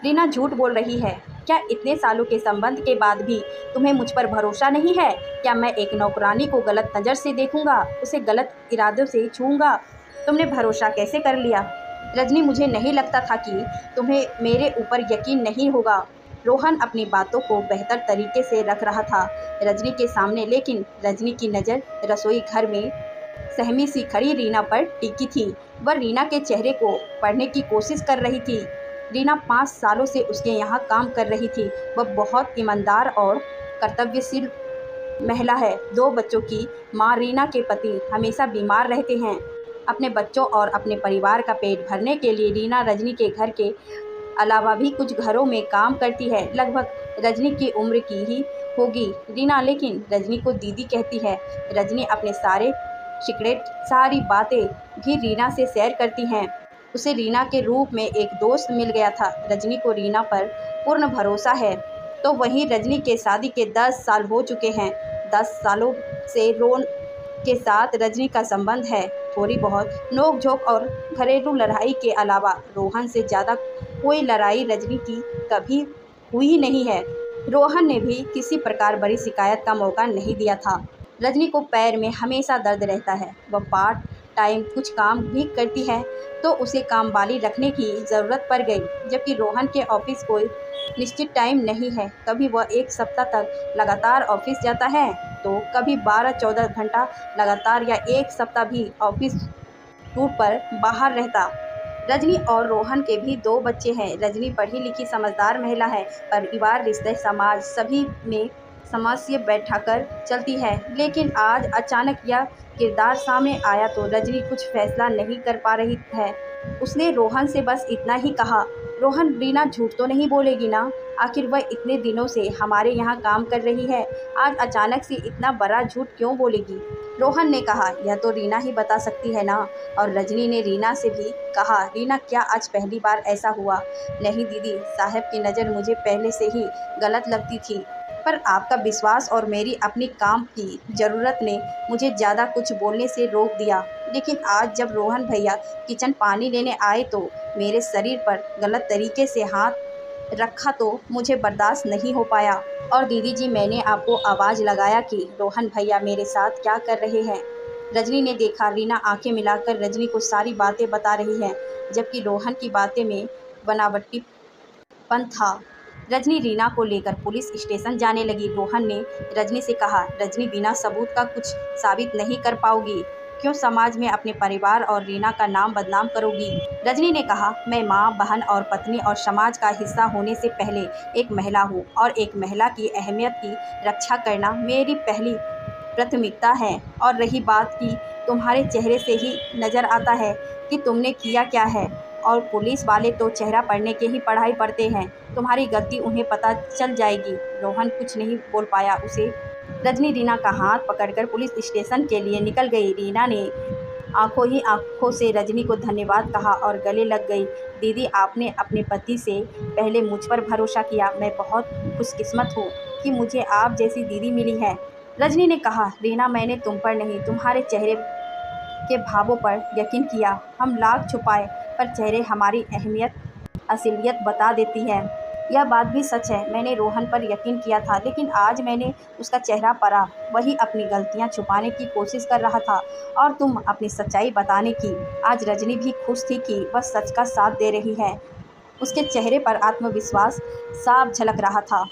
रीना झूठ बोल रही है। क्या इतने सालों के संबंध के बाद भी तुम्हें मुझ पर भरोसा नहीं है? क्या मैं एक नौकरानी को गलत नज़र से देखूंगा, उसे गलत इरादों से छूऊंगा? तुमने भरोसा कैसे कर लिया? रजनी, मुझे नहीं लगता था कि तुम्हें मेरे ऊपर यकीन नहीं होगा। रोहन अपनी बातों को बेहतर तरीके से रख रहा था रजनी के सामने, लेकिन रजनी की नज़र रसोई घर में सहमी सी खड़ी रीना पर टिकी थी। वह रीना के चेहरे को पढ़ने की कोशिश कर रही थी। रीना 5 सालों से उसके यहाँ काम कर रही थी। वह बहुत ईमानदार और कर्तव्यशील महिला है। 2 बच्चों की माँ रीना के पति हमेशा बीमार रहते हैं। अपने बच्चों और अपने परिवार का पेट भरने के लिए रीना रजनी के घर के अलावा भी कुछ घरों में काम करती है। लगभग रजनी की उम्र की ही होगी रीना, लेकिन रजनी को दीदी कहती है। रजनी अपने सारे सीक्रेट, सारी बातें भी रीना से शेयर करती हैं। उसे रीना के रूप में एक दोस्त मिल गया था। रजनी को रीना पर पूर्ण भरोसा है। तो वहीं रजनी के शादी के 10 साल हो चुके हैं। 10 सालों से रोहन के साथ रजनी का संबंध है। थोड़ी बहुत नोक-झोंक और घरेलू लड़ाई के अलावा रोहन से ज़्यादा कोई लड़ाई रजनी की कभी हुई नहीं है। रोहन ने भी किसी प्रकार बड़ी शिकायत का मौका नहीं दिया था। रजनी को पैर में हमेशा दर्द रहता है। वह पार्ट टाइम कुछ काम भी करती है, तो उसे काम वाली रखने की ज़रूरत पड़ गई। जबकि रोहन के ऑफिस कोई निश्चित टाइम नहीं है। कभी वह 1 सप्ताह तक लगातार ऑफिस जाता है, तो कभी 12-14 घंटा लगातार, या 1 सप्ताह भी ऑफिस टूर पर बाहर रहता। रजनी और रोहन के भी 2 बच्चे हैं। रजनी पढ़ी लिखी समझदार महिला है। परिवार, रिश्ते, समाज सभी में समझ से बैठाकर चलती है। लेकिन आज अचानक यह किरदार सामने आया तो रजनी कुछ फैसला नहीं कर पा रही है। उसने रोहन से बस इतना ही कहा, रोहन, रीना झूठ तो नहीं बोलेगी ना? आखिर वह इतने दिनों से हमारे यहाँ काम कर रही है, आज अचानक से इतना बड़ा झूठ क्यों बोलेगी? रोहन ने कहा, यह तो रीना ही बता सकती है ना। और रजनी ने रीना से भी कहा, रीना, क्या आज पहली बार ऐसा हुआ? नहीं दीदी साहब की नज़र मुझे पहले से ही गलत लगती थी, पर आपका विश्वास और मेरी अपनी काम की ज़रूरत ने मुझे ज़्यादा कुछ बोलने से रोक दिया। लेकिन आज जब रोहन भैया किचन पानी लेने आए तो मेरे शरीर पर गलत तरीके से हाथ रखा तो मुझे बर्दाश्त नहीं हो पाया। और दीदी जी, मैंने आपको आवाज़ लगाया कि रोहन भैया मेरे साथ क्या कर रहे हैं। रजनी ने देखा रीना आंखें मिलाकर रजनी को सारी बातें बता रही है, जबकि रोहन की बातें में बनावटीपन था। रजनी रीना को लेकर पुलिस स्टेशन जाने लगी। रोहन ने रजनी से कहा, रजनी, बिना सबूत का कुछ साबित नहीं कर पाओगी। क्यों समाज में अपने परिवार और रीना का नाम बदनाम करोगी? रजनी ने कहा, मैं माँ, बहन और पत्नी और समाज का हिस्सा होने से पहले एक महिला हूँ, और एक महिला की अहमियत की रक्षा करना मेरी पहली प्राथमिकता है। और रही बात कि तुम्हारे चेहरे से ही नज़र आता है कि तुमने किया क्या है, और पुलिस वाले तो चेहरा पढ़ने के ही पढ़ाई पढ़ते हैं। तुम्हारी गलती उन्हें पता चल जाएगी। रोहन कुछ नहीं बोल पाया। उसे रजनी रीना का हाथ पकड़कर पुलिस स्टेशन के लिए निकल गई। रीना ने आंखों ही आंखों से रजनी को धन्यवाद कहा और गले लग गई। दीदी, आपने अपने पति से पहले मुझ पर भरोसा किया। मैं बहुत खुशकिस्मत हूँ कि मुझे आप जैसी दीदी मिली है। रजनी ने कहा, रीना, मैंने तुम पर नहीं, तुम्हारे चेहरे के भावों पर यकीन किया। हम लाख छुपाए, पर चेहरे हमारी अहमियत, असलियत बता देती है। यह बात भी सच है। मैंने रोहन पर यकीन किया था, लेकिन आज मैंने उसका चेहरा पढ़ा। वही अपनी गलतियां छुपाने की कोशिश कर रहा था, और तुम अपनी सच्चाई बताने की। आज रजनी भी खुश थी कि वह सच का साथ दे रही है। उसके चेहरे पर आत्मविश्वास साफ झलक रहा था।